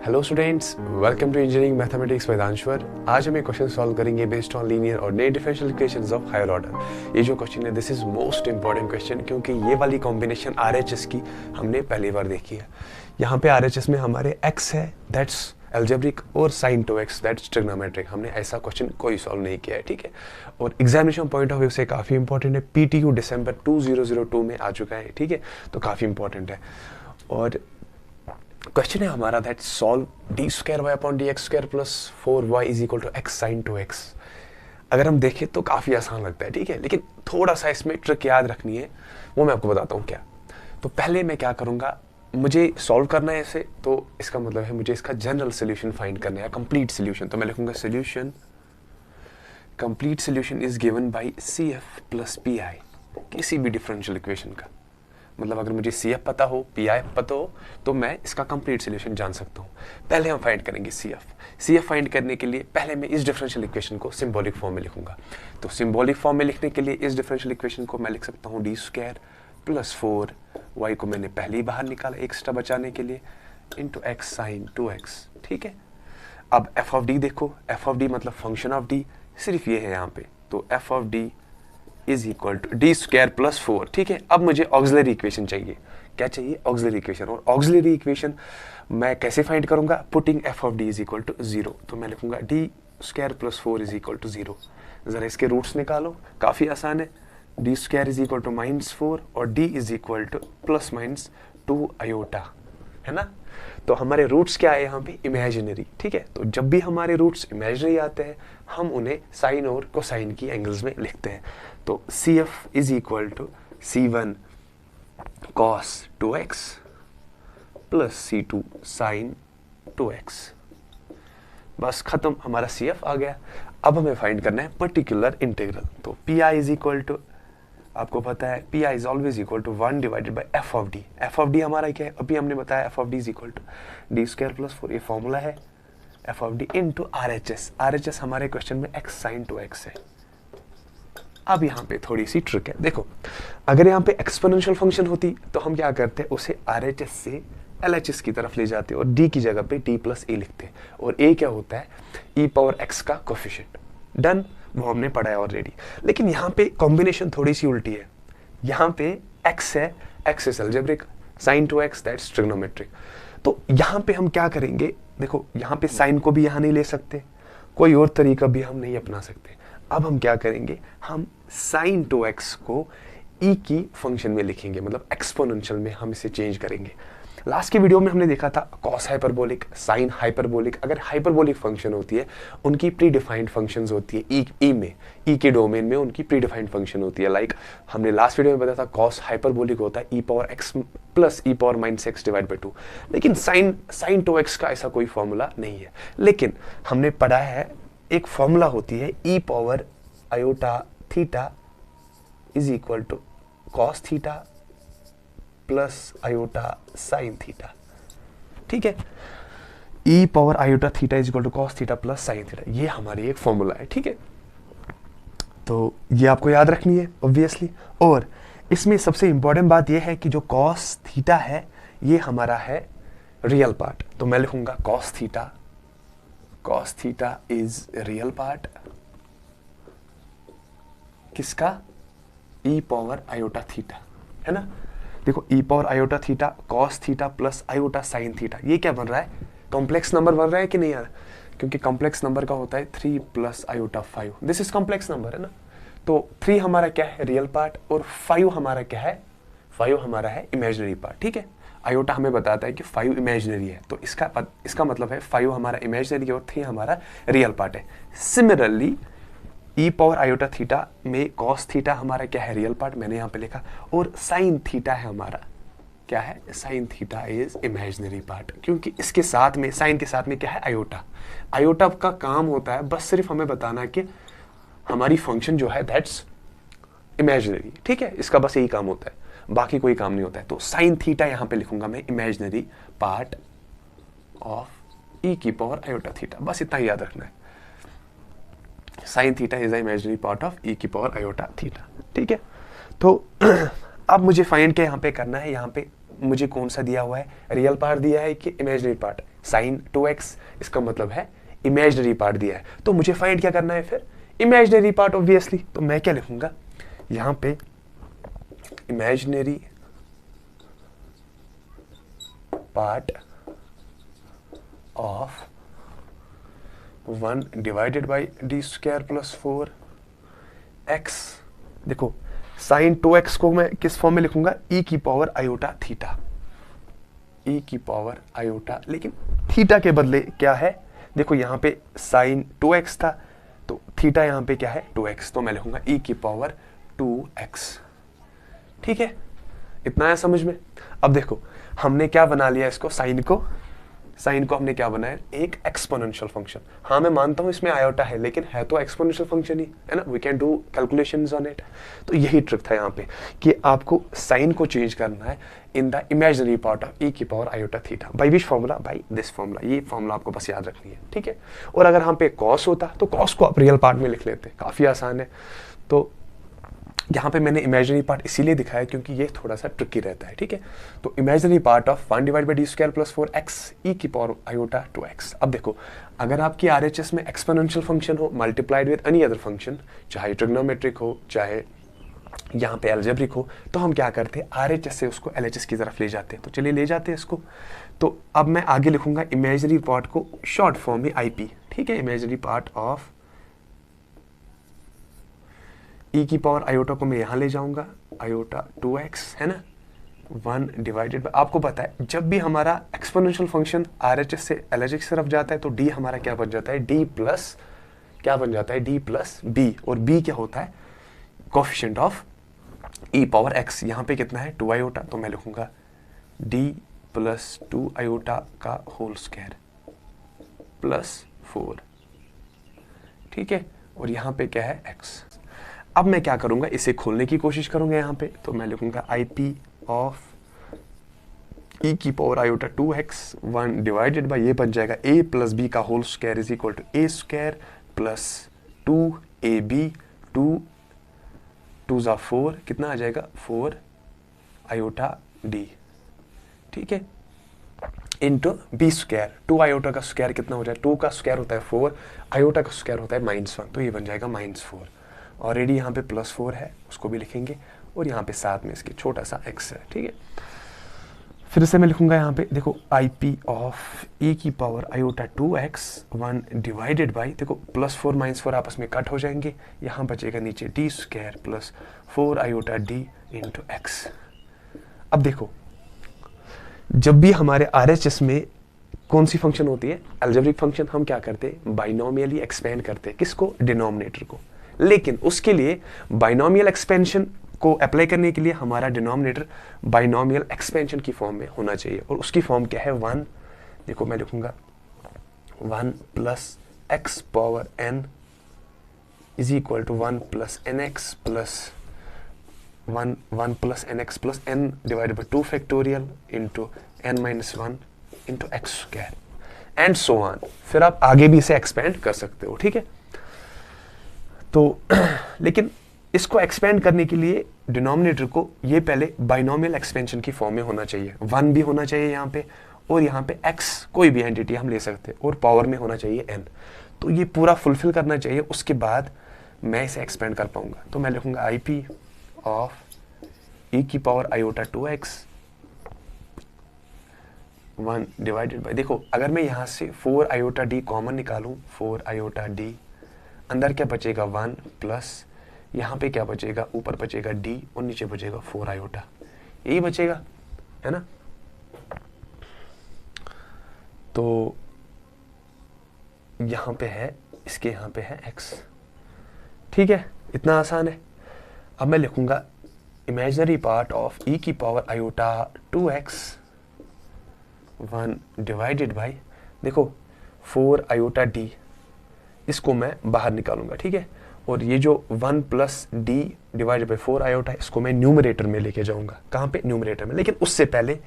Hello students, welcome to engineering mathematics with Anshwar. आज हम एक क्वेश्चन सॉल्व करेंगे बेस्ड ऑन लीनियर और net differential equations of higher order. ये जो क्वेश्चन है this is most important question, क्योंकि ये वाली कॉम्बिनेशन आरएचएस की हमने पहली बार देखी है। यहाँ पे आरएचएस में हमारे एक्स है दैट्स एल्जेब्रिक और sign two x that's trigonometric. हमने ऐसा क्वेश्चन कोई सॉल्व नहीं किया है, ठीक है। और एग्जामिनेशन पॉइंट ऑफ व्यू से काफ़ी इंपॉर्टेंट है। पीटीयू दिसंबर 2002 में आ चुका है, ठीक है, तो काफ़ी इंपॉर्टेंट है। और क्वेश्चन है हमारा that solve D square Y upon D X square plus 4y is equal to X sine two X. अगर हम देखें तो काफ़ी आसान लगता है, ठीक है, लेकिन थोड़ा सा इसमें ट्रिक याद रखनी है, वो मैं आपको बताता हूँ क्या। तो पहले मैं क्या करूँगा, मुझे सॉल्व करना है ऐसे, तो इसका मतलब है मुझे इसका जनरल सोल्यूशन फाइंड करना है, कंप्लीट सोल्यूशन। तो मैं लिखूंगा solution, complete solution is given by C F plus P I किसी भी डिफरेंशियल इक्वेशन का। मतलब अगर मुझे सी एफ पता हो, पी आई पता हो, तो मैं इसका कंप्लीट सोल्यूशन जान सकता हूँ। पहले हम फाइंड करेंगे C F. C F find करने के लिए पहले मैं इस डिफरेंशियल इक्वेशन को सिंबॉलिक फॉर्म में लिखूंगा। तो सिंबॉलिक फॉर्म में लिखने के लिए इस डिफरेंशियल इक्वेशन को मैं लिख सकता हूँ डी स्क्वायर प्लस 4 वाई को मैंने पहले ही बाहर निकाला एक्स्ट्रा बचाने के लिए, इंटू एक्स साइन 2x, ठीक है। अब एफ ऑफ डी देखो, एफ ऑफ डी मतलब फंक्शन ऑफ डी सिर्फ ये है यहाँ पे, तो F of D is equal to D square plus 4, ठीक है। अब मुझे ऑक्सिलरी इक्वेशन चाहिए। क्या चाहिए? Auxiliary equation. और ऑक्सिलरी इक्वेशन मैं कैसे फाइंड करूंगा? Putting F of D is equal to 0। तो मैं लिखूंगा D square plus 4 is equal to 0। जरा इसके रूट्स निकालो, काफी आसान है। D square is equal to -4 और D is equal to plus minus 2 iota, है ना। तो हमारे रूट्स क्या है यहाँ पे? इमेजिनरी, ठीक है। तो जब भी हमारे रूट्स इमेजिनरी आते हैं हम उन्हें साइन और कोसाइन की एंगल्स में लिखते हैं। तो C F is equal to C1 cos 2x plus C2 sin 2x। बस खत्म, हमारा सी एफ आ गया। अब हमें फाइंड करना है पर्टिकुलर इंटीग्रल। तो P I is equal to, आपको पता है P I is always equal to 1 divided by F of D. F of D हमारा क्या है? अभी हमने बताया F of D is equal to D square plus 4, ये फॉर्मूला है F of D into R H S. R H S हमारे question में एक्स साइन 2x है। अब यहाँ पे थोड़ी सी ट्रिक है, देखो अगर यहाँ पे एक्सपोनेंशियल फंक्शन होती तो हम क्या करते हैं, उसे RHS से LHS की तरफ ले जाते और D की जगह पे D प्लस ए लिखते, और A क्या होता है? e पावर x का कोफिशिएंट। डन, वो हमने पढ़ा है ऑलरेडी। लेकिन यहाँ पे कॉम्बिनेशन थोड़ी सी उल्टी है। यहाँ पे x है, x is algebraic, sine 2x that's trigonometric. तो यहाँ पे हम क्या करेंगे, देखो यहाँ पे साइन को भी यहाँ नहीं ले सकते, कोई और तरीका भी हम नहीं अपना सकते। अब हम क्या करेंगे, हम साइन 2x को e की फंक्शन में लिखेंगे, मतलब एक्सपोनेंशियल में हम इसे चेंज करेंगे। लास्ट की वीडियो में हमने देखा था कॉस हाइपरबोलिक, साइन हाइपरबोलिक। अगर हाइपरबोलिक फंक्शन होती है उनकी प्री डिफाइंड फंक्शंस होती है ई में, ई के डोमेन में उनकी प्री डिफाइंड फंक्शन होती है। लाइक हमने लास्ट वीडियो में बताया था कॉस हाइपरबोलिक होता है e power x plus e power minus x divide by 2। लेकिन साइन 2x का ऐसा कोई फॉर्मूला नहीं है। लेकिन हमने पढ़ा है एक फॉर्मूला होती है e power iota theta is equal to cos theta plus iota sine theta, ठीक है। e power iota theta is equal to cos theta plus sine theta, ये हमारी एक फॉर्मूला है, ठीक है। तो ये आपको याद रखनी है ऑब्वियसली। और इसमें सबसे इंपॉर्टेंट बात यह है कि जो कॉस थीटा है ये हमारा है रियल पार्ट। तो मैं लिखूंगा cos theta is real part किसका? e पावर आयोटा थीटा, है ना। देखो e power iota theta cos theta plus iota sine theta, ये क्या बन रहा है? कॉम्प्लेक्स नंबर बन रहा है कि नहीं यार? क्योंकि कॉम्प्लेक्स नंबर का होता है 3 plus iota 5, this is complex number, है ना। तो 3 हमारा क्या है? रियल पार्ट, और 5 हमारा क्या है? 5 हमारा है इमेजिनरी पार्ट, ठीक है। आयोटा हमें बताता है कि 5 इमेजिनरी है, तो इसका मतलब है 5 हमारा इमेजिनरी और 3 हमारा रियल पार्ट है। Similarly e power iota theta में कॉस थीटा हमारा क्या है? रियल पार्ट, मैंने यहाँ पे लिखा। और साइन थीटा है हमारा क्या है? Sine theta is imaginary part, क्योंकि इसके साथ में साइन के साथ में क्या है? आयोटा। आयोटा का काम होता है बस सिर्फ हमें बताना कि हमारी फंक्शन जो है दैट्स इमेजिनरी, ठीक है। इसका बस यही काम होता है, बाकी कोई काम नहीं होता है। तो साइन थीटा यहाँ पे लिखूंगा मैं इमेजिनरी पार्ट ऑफ e की पावर आयोटा थीटा, बस इतना ही याद रखना है। Sine theta is the imaginary part of e की पावर आयोटा थीटा, ठीक है। तो अब मुझे फाइंड क्या यहाँ पे करना है? यहाँ पे मुझे कौन सा दिया हुआ है, रियल पार्ट दिया है कि इमेजिनरी पार्ट, साइन 2x, इसका मतलब है इमेजिनरी पार्ट दिया है। तो मुझे फाइंड क्या करना है फिर, इमेजिनरी पार्ट ऑब्वियसली। तो मैं क्या लिखूंगा यहां पे, imaginary part of 1 divided by D square plus 4x। देखो साइन 2x को मैं किस फॉर्म में लिखूंगा, e की पावर आयोटा थीटा, e की पावर आयोटा, लेकिन थीटा के बदले क्या है, देखो यहां पे साइन 2x था तो थीटा यहां पे क्या है 2x, तो मैं लिखूंगा e की पावर 2x। ठीक है, इतना है समझ में। अब देखो हमने क्या बना लिया इसको, साइन को हमने क्या बनाया, एक एक्सपोनेंशियल फंक्शन। हाँ मैं मानता हूं इसमें आयोटा है, लेकिन है तो एक्सपोनेंशियल फंक्शन ही है ना, we can do calculations on it. तो यही ट्रिक था यहाँ पे कि आपको साइन को चेंज करना है in the imaginary part of e की power iota theta by which formula, by this formula. ये फॉर्मूला आपको बस याद रखनी है, ठीक है। और अगर यहाँ पे कॉस होता तो कॉस को आप रियल पार्ट में लिख लेते, काफी आसान है। तो यहाँ पे मैंने इमेजिनरी पार्ट इसीलिए दिखाया क्योंकि ये थोड़ा सा ट्रिकी रहता है, ठीक है। तो imaginary part of 1 divide by D square plus 4x e की पावर आयोटा 2x। अब देखो अगर आपकी RHS में एक्सपोनेंशियल फंक्शन हो multiplied with any other function, चाहे ट्रिग्नोमेट्रिक हो चाहे यहाँ पे अलजेब्रिक हो, तो हम क्या करते हैं RHS से उसको LHS की तरफ ले जाते हैं। तो चलिए ले जाते हैं इसको। तो अब मैं आगे लिखूंगा इमेजिनरी पार्ट को शॉर्ट फॉर्म में IP, ठीक है। इमेजिनरी पार्ट ऑफ e की पावर आयोटा को मैं यहां ले जाऊंगा, आयोटा 2x है ना, 1 डिवाइडेड बाय, आपको पता है जब भी हमारा एक्सपोनेंशियल फंक्शन RHS से LHS की तरफ जाता है तो d हमारा क्या बन जाता है, d प्लस क्या बन जाता है, d प्लस b। और b क्या होता है, coefficient of e power x। यहाँ पे कितना है 2 आयोटा, तो मैं लिखूंगा d प्लस 2 आयोटा का होल स्क्वायर प्लस 4, ठीक है। और यहाँ पे क्या है x। अब मैं क्या करूंगा, इसे खोलने की कोशिश करूंगा यहाँ पे। तो मैं लिखूंगा IP ऑफ e की power iota 2x 1 divided by, ये बन जाएगा a प्लस b का whole square is equal to a square plus 2ab, 2 जा 4, कितना आ जाएगा 4 आयोटा d, ठीक है, इंटू बी स्क्वायर। 2 आयोटा का स्क्वायर कितना हो जाए, 2 का स्क्वायर होता है 4, आयोटा का स्क्वायर होता है -1, तो ये बन जाएगा -4। ऑलरेडी यहाँ पे +4 है, उसको भी लिखेंगे, और यहाँ पे साथ में इसके छोटा सा x है, ठीक है। फिर से मैं लिखूंगा यहाँ पे, देखो IP ऑफ e की power iota 2x 1 divided by, देखो +4 -4 आपस में कट हो जाएंगे, यहाँ बचेगा नीचे d square plus 4 iota d into x। अब देखो जब भी हमारे RHS में कौन सी फंक्शन होती है, अलजेब्रिक फंक्शन, हम क्या करते हैं बाइनोमियली एक्सपेंड करते हैं, किसको, डिनोमिनेटर को। लेकिन उसके लिए बाइनोमियल एक्सपेंशन को अप्लाई करने के लिए हमारा डिनोमिनेटर बाइनोमियल एक्सपेंशन की फॉर्म में होना चाहिए, और उसकी फॉर्म क्या है 1, देखो मैं लिखूंगा 1 plus x power n is equal to 1 plus nx plus 1 plus nx plus n divided by 2 factorial into n minus 1 into x square and so on. फिर आप आगे भी इसे एक्सपेंड कर सकते हो, ठीक है। तो लेकिन इसको एक्सपेंड करने के लिए डिनोमिनेटर को ये पहले बाइनोमियल एक्सपेंशन की फॉर्म में होना चाहिए, 1 भी होना चाहिए यहाँ पे, और यहाँ पे x कोई भी एंटिटी हम ले सकते हैं, और पावर में होना चाहिए n। तो ये पूरा फुलफिल करना चाहिए, उसके बाद मैं इसे एक्सपेंड कर पाऊंगा। तो मैं लिखूंगा IP ऑफ e की power iota 2x 1 divided by, देखो अगर मैं यहाँ से 4 आयोटा d कॉमन निकालूं, 4 आयोटा d, अंदर क्या बचेगा 1 प्लस यहाँ पे क्या बचेगा, ऊपर बचेगा d और नीचे बचेगा 4 आयोटा, यही बचेगा, है ना। तो यहाँ पे है, इसके यहाँ पे है x, ठीक है, इतना आसान है। अब मैं लिखूंगा इमेजिनरी पार्ट ऑफ e की power iota 2x 1 divided by, देखो 4 आयोटा d, इसको मैं बाहर निकालूंगा, ठीक है। और ये जो 1 plus D divided by 4 iota है, इसको मैं न्यूमरेटर में लेके जाऊंगा, कहाँ पे, न्यूमरेटर में। लेकिन उससे पहले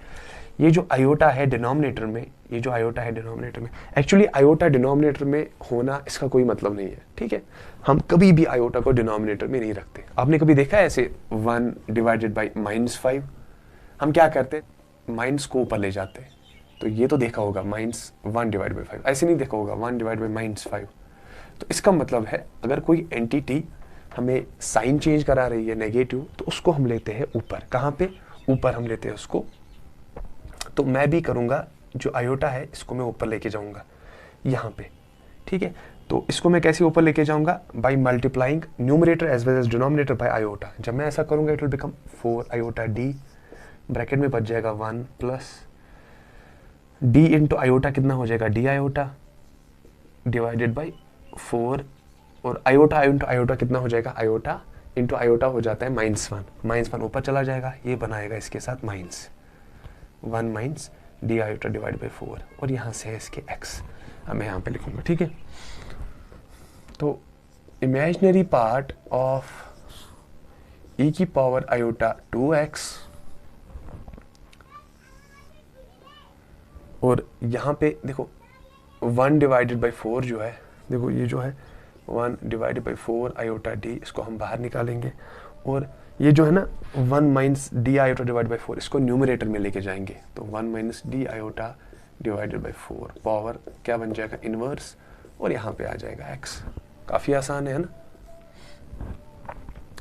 ये जो आयोटा है डिनोमिनेटर में, ये जो आयोटा है डिनोमिनेटर में, एक्चुअली आयोटा डिनोमिनेटर में होना इसका कोई मतलब नहीं है, ठीक है। हम कभी भी आयोटा को डिनोमिनेटर में नहीं रखते। आपने कभी देखा है ऐसे 1 डिवाइडेड बाई -5, हम क्या करते हैं माइनस को ऊपर ले जाते हैं, तो ये तो देखा होगा -1/5, ऐसे नहीं देखा होगा 1/-5। तो इसका मतलब है अगर कोई एंटिटी हमें साइन चेंज करा रही है नेगेटिव, तो उसको हम लेते हैं ऊपर। कहाँ पे? ऊपर हम लेते हैं उसको। तो मैं भी करूँगा, जो आयोटा है इसको मैं ऊपर लेके जाऊँगा यहाँ पे, ठीक है। तो इसको मैं कैसे ऊपर लेके जाऊँगा? By multiplying numerator as well as denominator by iota. जब मैं ऐसा करूँगा it will become 4 iota D, bracket में बच जाएगा 1 प्लस डी इंटू आयोटा कितना हो जाएगा? डी आयोटा डिवाइडेड बाई 4, और आयोटा इंटू आयोटा कितना हो जाएगा? आयोटा इंटू आयोटा हो जाता है -1 ऊपर चला जाएगा, ये बनाएगा इसके साथ -1 minus D iota divide by 4, और यहाँ से है इसके x। अब मैं यहाँ पे लिखूंगा, ठीक है। तो इमेजिनरी पार्ट ऑफ e की पावर आयोटा 2x, और यहाँ पे देखो 1 डिवाइडेड बाई 4 जो है, देखो ये जो है 1 डिवाइडेड बाई 4 आयोटा डी, इसको हम बाहर निकालेंगे, और ये जो है ना 1 minus D iota divide by 4, इसको न्यूमरेटर में लेके जाएंगे। तो 1 minus D iota divided by 4 power क्या बन जाएगा? इनवर्स, और यहाँ पे आ जाएगा x। काफ़ी आसान है ना।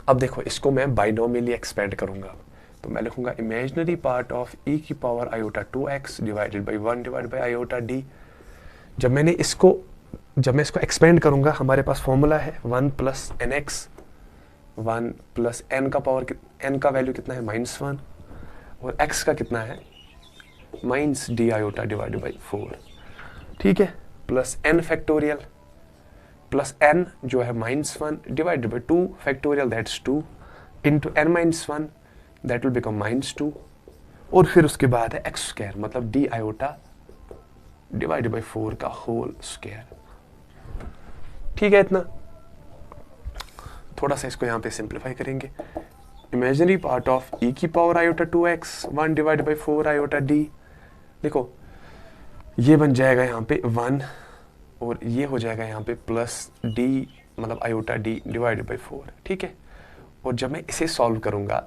अब देखो इसको मैं बाइनोमियली एक्सपेंड करूँगा, तो मैं लिखूंगा इमेजिनरी पार्ट ऑफ e की power iota 2x divided by 1 divided by iota D. जब मैं इसको एक्सपेंड करूंगा, हमारे पास फॉर्मूला है 1 plus n x, 1 plus n का पावर, एन का वैल्यू कितना है? -1, और x का कितना है? Minus D iota divided by 4, ठीक है, plus n factorial, plus n जो है -1 divided by 2 factorial, that's 2 into n minus 1, that will become -2, और फिर उसके बाद है x स्क्वायर, मतलब डी आयोटा डिवाइडेड बाई 4 का होल स्क्वायर, ठीक है। इतना थोड़ा सा इसको यहाँ पे सिंप्लीफाई करेंगे। इमेजिनरी पार्ट ऑफ e की power iota 2x 1 divided by 4 iota D, देखो ये बन जाएगा यहाँ पे 1, और ये हो जाएगा यहाँ पे प्लस डी, मतलब आयोटा डी डिवाइडेड बाई 4, ठीक है। और जब मैं इसे सॉल्व करूँगा,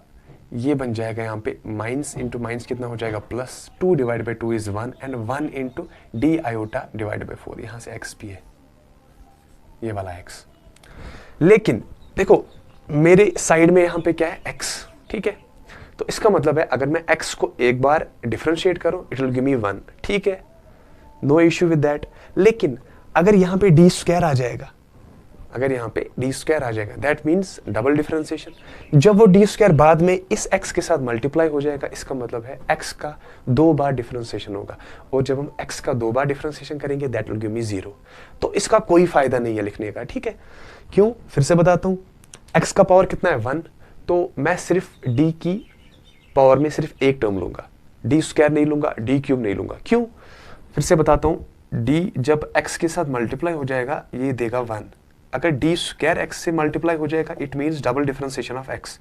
ये बन जाएगा यहाँ पे माइनस इंटू माइनस कितना हो जाएगा? Plus 2 divide by 2 is 1, and 1 into D iota divide by 4, यहाँ से x भी है, ये वाला x। लेकिन देखो मेरे साइड में यहाँ पे क्या है? x, ठीक है। तो इसका मतलब है अगर मैं x को एक बार डिफरेंशिएट करूँ, इट विल गिव मी 1, ठीक है, नो इश्यू विद दैट। लेकिन अगर यहाँ पे डी स्क्वायर आ जाएगा, अगर यहाँ पे डी स्क्वायर आ जाएगा, दैट मीन्स डबल डिफरेंशिएशन। जब वो डी स्क्वायर बाद में इस x के साथ मल्टीप्लाई हो जाएगा, इसका मतलब है x का 2 बार डिफरेंशिएशन होगा, और जब हम x का 2 बार डिफरेंशिएशन करेंगे, दैट विल गिव मी 0। तो इसका कोई फायदा नहीं है लिखने का, ठीक है। क्यों? फिर से बताता हूँ, x का पावर कितना है? 1, तो मैं सिर्फ d की पावर में सिर्फ एक टर्म लूंगा, डी स्क्वायर नहीं लूंगा, डी क्यूब नहीं लूंगा। क्यों? फिर से बताता हूँ, d जब x के साथ मल्टीप्लाई हो जाएगा, ये देगा 1। अगर डी स्क्वायर x से मल्टीप्लाई हो जाएगा, it means double differentiation of x।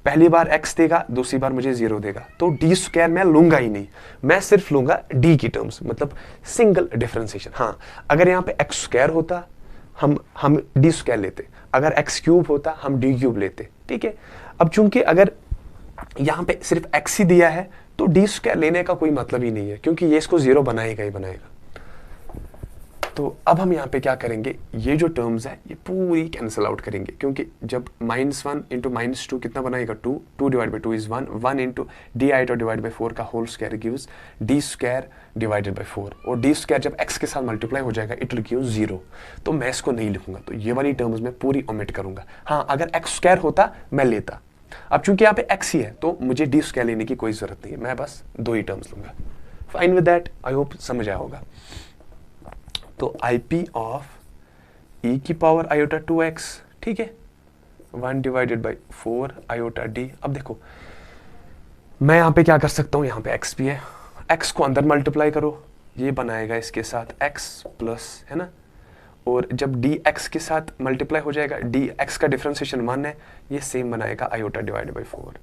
पहली बार x देगा, दूसरी बार मुझे 0 देगा, तो डी स्क्वायर मैं लूंगा ही नहीं, मैं सिर्फ लूंगा d की टर्म्स, मतलब सिंगल डिफरेंशिएशन। हाँ, अगर यहाँ पे x स्क्वायर होता हम डी स्क्वायर लेते, अगर x क्यूब होता हम डी क्यूब लेते, ठीक है। अब चूंकि अगर यहाँ पे सिर्फ x ही दिया है, तो डी स्क्वायर लेने का कोई मतलब ही नहीं है, क्योंकि ये इसको 0 बनाएगा ही बनाएगा। तो अब हम यहाँ पे क्या करेंगे, ये जो टर्म्स है ये पूरी कैंसिल आउट करेंगे, क्योंकि जब -1 इंटू -2 कितना बनाएगा? 2 divide by 2 is 1, 1 into D iota divide by 4 का whole square gives D square divided by 4, और डी स्क्वायर जब x के साथ मल्टीप्लाई हो जाएगा, इट विल गिव 0। तो मैं इसको नहीं लिखूंगा, तो ये वाली टर्म्स मैं पूरी ओमिट करूंगा। हाँ, अगर x स्क्वायर होता मैं लेता, अब चूंकि यहाँ पे x ही है, तो मुझे डी स्क्वायर लेने की कोई जरूरत नहीं है, मैं बस 2 ही टर्म्स लूंगा। Fine with that, I hope समझ आया होगा। तो IP ऑफ e की पावर आयोटा 2x, ठीक है, 1 डिवाइडेड बाई 4 आयोटा d। अब देखो मैं यहाँ पे क्या कर सकता हूँ, यहाँ पे x भी है, x को अंदर मल्टीप्लाई करो, ये बनाएगा इसके साथ x प्लस, है ना, और जब dx के साथ मल्टीप्लाई हो जाएगा, dx का डिफरेंशिएशन 1 है, ये सेम बनाएगा आयोटा डिवाइडेड बाई 4,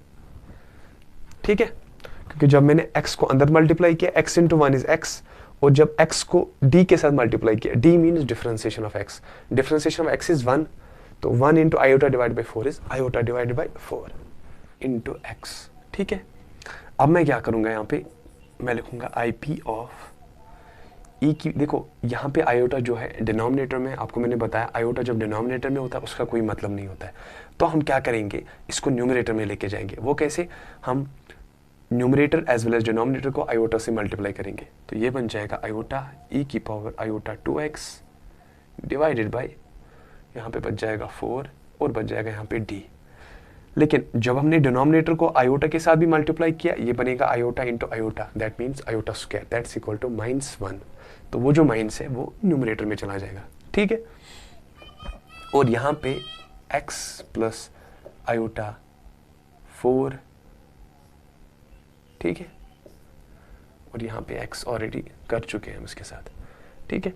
ठीक है। क्योंकि जब मैंने x को अंदर मल्टीप्लाई किया, x इंटू 1 इज x, और जब x को d के साथ मल्टीप्लाई किया, d means differentiation of x, differentiation of x is 1, तो 1 into iota divide by 4 is iota divide by 4 into x, ठीक है। अब मैं क्या करूंगा, यहाँ पे मैं लिखूंगा आई पी ऑफ ई की। देखो यहाँ पे आयोटा जो है डिनोमिनेटर में, आपको मैंने बताया आयोटा जब डिनोमिनेटर में होता है उसका कोई मतलब नहीं होता है, तो हम क्या करेंगे, इसको न्यूमरेटर में लेके जाएंगे। वो कैसे, हम numerator as well as denominator को आयोटा से मल्टीप्लाई करेंगे, तो ये बन जाएगा आयोटा ई की power iota 2x divided by, यहाँ पे बच जाएगा 4 और बच जाएगा यहाँ पे d। लेकिन जब हमने डिनोमिनेटर को आयोटा के साथ भी मल्टीप्लाई किया, ये बनेगा iota into iota, that means iota square, that's equal to -1। तो वो जो माइनस है वो न्यूमरेटर में चला जाएगा, ठीक है। और यहाँ पे x प्लस आयोटा 4, ठीक है, और यहाँ पे x ऑलरेडी कर चुके हैं हम इसके साथ, ठीक है।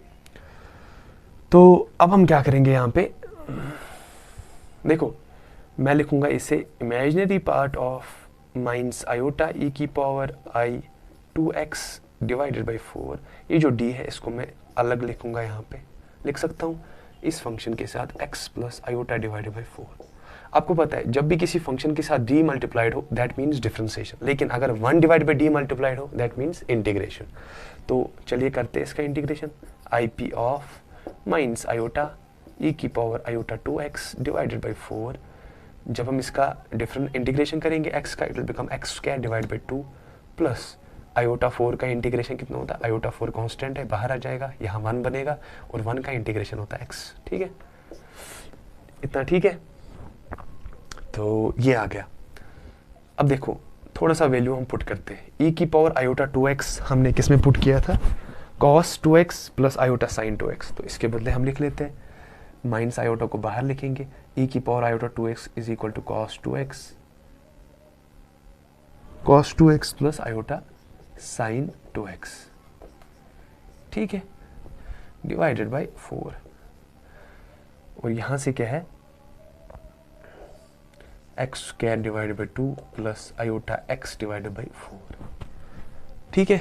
तो अब हम क्या करेंगे, यहाँ पे देखो मैं लिखूंगा इसे imaginary part of minus iota E की power I 2x divided by 4। ये जो d है इसको मैं अलग लिखूंगा, यहाँ पे लिख सकता हूँ इस फंक्शन के साथ x plus iota divided by 4। आपको पता है जब भी किसी फंक्शन के साथ d मल्टीप्लाइड हो दैट मीन्स डिफरेंशिएशन, लेकिन अगर 1 डिवाइड बाई d मल्टीप्लाइड हो दैट मीन्स इंटीग्रेशन। तो चलिए करते हैं इसका integration. I P of minus iota E की power iota 2x divided by 4। जब हम इसका डिफरेंट इंटीग्रेशन करेंगे x का, it will become x square divide by 2 plus iota 4 का इंटीग्रेशन कितना होता है, आयोटा 4 कांस्टेंट है बाहर आ जाएगा, यहाँ 1 बनेगा और 1 का इंटीग्रेशन होता है x, ठीक है। इतना ठीक है, तो ये आ गया। अब देखो थोड़ा सा वैल्यू हम पुट करते हैं। e की पावर आयोटा 2x हमने किस में पुट किया था, cos 2x plus iota sin 2x, तो इसके बदले हम लिख लेते हैं माइनस आयोटा को बाहर लिखेंगे, e की power iota 2x is equal to cos 2x plus iota sin 2x, ठीक है, डिवाइडेड बाई 4। और यहां से क्या है, x square divided by 2 plus iota x divided by 4, ठीक है।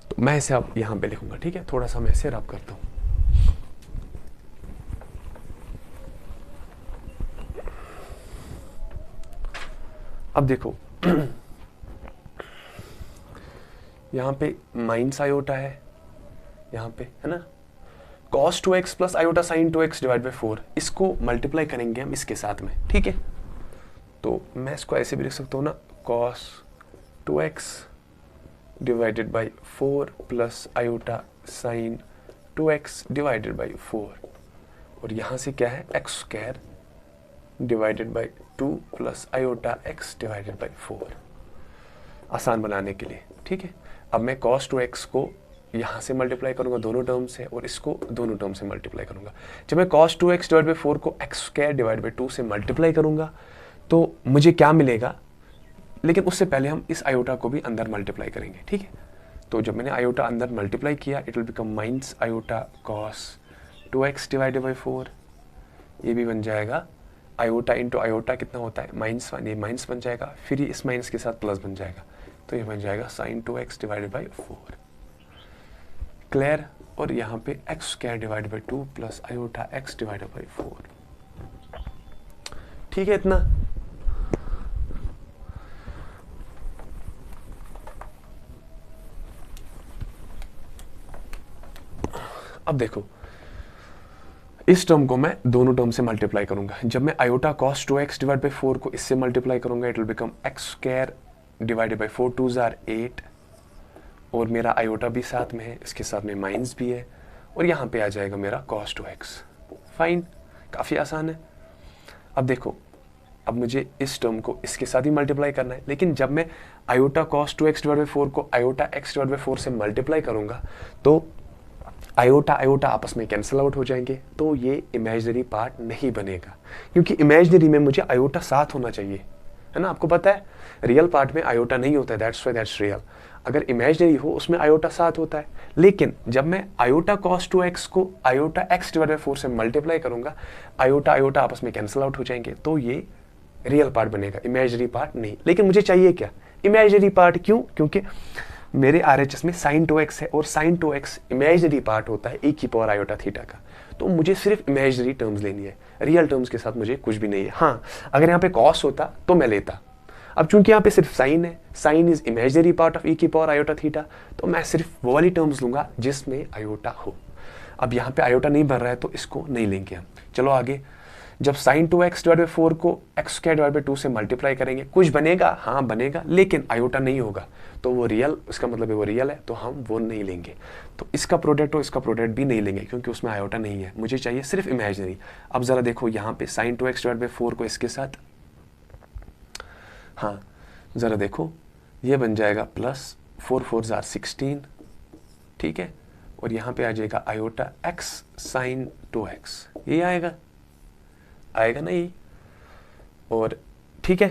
तो मैं इसे अब यहां पे लिखूंगा, ठीक है। थोड़ा सा मैं इसे रब करता हूं। अब देखो यहाँ पे माइनस आयोटा है, यहाँ पे है ना, cos 2x plus iota sin 2x divide by 4, इसको मल्टीप्लाई करेंगे हम इसके साथ में, ठीक है। तो मैं इसको ऐसे भी लिख सकता हूँ ना, cos 2x divided by 4 plus iota sin 2x divided by 4, और यहाँ से क्या है x square divided by 2 plus iota x divided by 4, आसान बनाने के लिए, ठीक है। अब मैं cos 2x को यहाँ से मल्टीप्लाई करूंगा दोनों टर्म से, और इसको दोनों टर्म से मल्टीप्लाई करूंगा। जब मैं cos 2x डिवाइड बाई 4 को x स्क्वायर डिवाइड बाई 2 से मल्टीप्लाई करूंगा तो मुझे क्या मिलेगा, लेकिन उससे पहले हम इस आयोटा को भी अंदर मल्टीप्लाई करेंगे, ठीक है। तो जब मैंने आयोटा अंदर मल्टीप्लाई किया, it will become minus iota cos 2x divided by 4, ये भी बन जाएगा आयोटा इंटू आयोटा कितना होता है -1, ये माइनस बन जाएगा, फिर ये इस माइनस के साथ प्लस बन जाएगा, तो ये बन जाएगा sin 2x divided by 4, clear. और यहाँ पे x square divided by 2 plus iota x divided by 4, ठीक है इतना। अब देखो इस टर्म को मैं दोनों टर्म से मल्टीप्लाई करूंगा। जब मैं iota cos 2x divide by 4 को इससे मल्टीप्लाई करूंगा, it will become x square divided by 4 2 jar 8, और मेरा आयोटा भी साथ में है, इसके साथ में माइनस भी है, और यहाँ पे आ जाएगा मेरा cos 2x, फाइन, काफ़ी आसान है। अब देखो अब मुझे इस टर्म को इसके साथ ही मल्टीप्लाई करना है, लेकिन जब मैं iota cos 2x divide by 4 को आयोटा x डिवाइड बाई 4 से मल्टीप्लाई करूंगा तो आयोटा आयोटा आपस में कैंसिल आउट हो जाएंगे, तो ये इमेजिनरी पार्ट नहीं बनेगा, क्योंकि इमेजिनरी में मुझे आयोटा साथ होना चाहिए, है ना। आपको पता है रियल पार्ट में आयोटा नहीं होता है, दैट्स व्हाई दैट्स रियल। अगर इमेजिनरी हो उसमें आयोटा साथ होता है, लेकिन जब मैं आयोटा cos 2x को आयोटा x डिवाइड बाई 4 से मल्टीप्लाई करूंगा, आयोटा आयोटा आपस में कैंसिल आउट हो जाएंगे, तो ये रियल पार्ट बनेगा, इमेजिनरी पार्ट नहीं। लेकिन मुझे चाहिए क्या, इमेजिनरी पार्ट, क्यों, क्योंकि मेरे RHS में sin 2x है, और sin 2x इमेजिनरी पार्ट होता है e की पावर आयोटा थीटा का, तो मुझे सिर्फ इमेजिनरी टर्म्स लेनी है, रियल टर्म्स के साथ मुझे कुछ भी नहीं है। हाँ, अगर यहाँ पे cos होता तो मैं लेता, अब चूंकि यहाँ पे सिर्फ साइन है, sine is imaginary part of E की पावर आयोटा थीटा, तो मैं सिर्फ वो वाली टर्म्स लूंगा जिसमें आयोटा हो। अब यहाँ पे आयोटा नहीं बन रहा है तो इसको नहीं लेंगे हम। चलो आगे, जब साइन 2x डिवाइड बाई 4 को x स्क्वायर डिवाइड बाई 2 से मल्टीप्लाई करेंगे, कुछ बनेगा, हाँ बनेगा, लेकिन आयोटा नहीं होगा, तो वो रियल, इसका मतलब है वो रियल है, तो हम वो नहीं लेंगे। तो इसका प्रोडक्ट और इसका प्रोडक्ट भी नहीं लेंगे क्योंकि उसमें आयोटा नहीं है, मुझे चाहिए सिर्फ इमेजिनरी। अब जरा देखो यहाँ पे साइन 2x डिवाइड बाई 4 को इसके साथ, हाँ जरा देखो ये बन जाएगा प्लस 4 4 जार 16, ठीक है, और यहाँ पे आ जाएगा आयोटा x साइन 2x, ये आएगा ना ये, और ठीक है,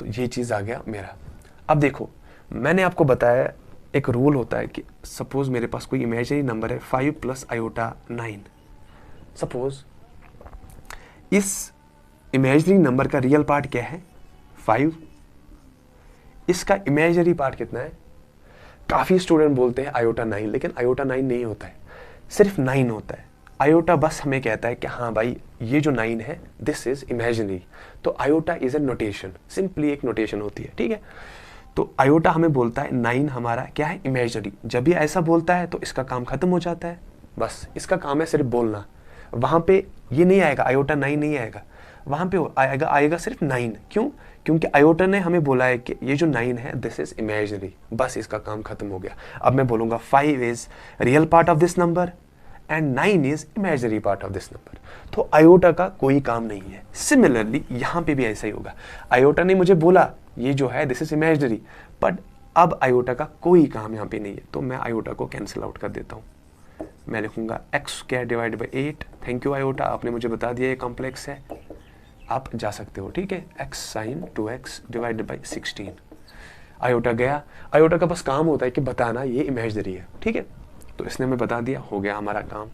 तो ये चीज़ आ गया मेरा। अब देखो मैंने आपको बताया एक रूल होता है कि सपोज मेरे पास कोई इमेजिनरी नंबर है 5 प्लस आयोटा 9, सपोज इस इमेजिनरी नंबर का रियल पार्ट क्या है 5, इसका इमेजिनरी पार्ट कितना है, काफ़ी स्टूडेंट बोलते हैं आयोटा 9, लेकिन आयोटा 9 नहीं होता है, सिर्फ 9 होता है। आयोटा बस हमें कहता है कि हाँ भाई ये जो 9 है दिस इज इमेजिनरी, तो iota is a notation, simply एक नोटेशन होती है, ठीक है। तो आयोटा हमें बोलता है 9 हमारा क्या है इमेजिनरी, जब भी ऐसा बोलता है तो इसका काम खत्म हो जाता है, बस इसका काम है सिर्फ बोलना। वहाँ पे ये नहीं आएगा, आयोटा 9 नहीं आएगा, वहाँ पे आएगा सिर्फ 9, क्यों, क्योंकि आयोटा ने हमें बोला है कि ये जो 9 है दिस इज इमेजिनरी, बस इसका काम खत्म हो गया। अब मैं बोलूँगा 5 is real part of this number and 9 is imaginary part of this number, तो आयोटा का कोई काम नहीं है। सिमिलरली यहाँ पे भी ऐसा ही होगा, आयोटा ने मुझे बोला ये जो है दिस इज इमेजिनरी, बट अब आयोटा का कोई काम यहाँ पे नहीं है, तो मैं आयोटा को कैंसिल आउट कर देता हूँ। मैं लिखूंगा x square divide by 8, thank you iota, आपने मुझे बता दिया ये कॉम्प्लेक्स है, आप जा सकते हो, ठीक है, x sine 2x divide by 16। Iota गया, आयोटा का बस काम होता है कि बताना ये इमेजिनरी है, ठीक है, तो इसने हमें बता दिया, हो गया हमारा काम।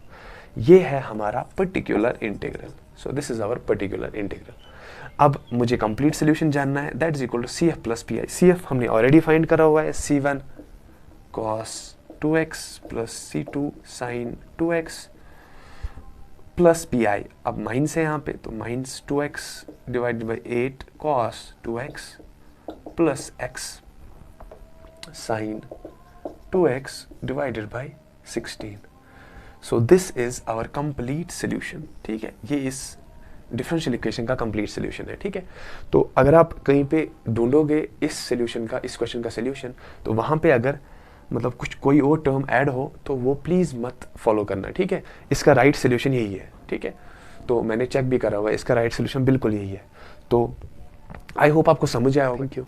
ये है हमारा particular integral, so this is our particular integral. अब मुझे कंप्लीट सोल्यूशन जानना है, that is equal to CF plus PI। CF हमने ऑलरेडी फाइंड करा हुआ है, C1 cos 2x plus C2 sin 2x plus PI। अब माइनस है यहाँ पे, तो minus 2x divided by 8 cos 2x plus x sin 2x divided by 16। So this is our complete solution, ठीक है, ये इस डिफरेंशियल इक्वेशन का कंप्लीट सोल्यूशन है, ठीक है। तो अगर आप कहीं पे ढूंढोगे इस सोल्यूशन का, इस क्वेश्चन का सोल्यूशन, तो वहाँ पे अगर मतलब कुछ कोई और टर्म ऐड हो तो वो प्लीज़ मत फॉलो करना, ठीक है। इसका राइट सोल्यूशन यही है, ठीक है, तो मैंने चेक भी करा हुआ है, इसका राइट सोल्यूशन बिल्कुल यही है। तो आई होप आपको समझ आया होगा क्यों।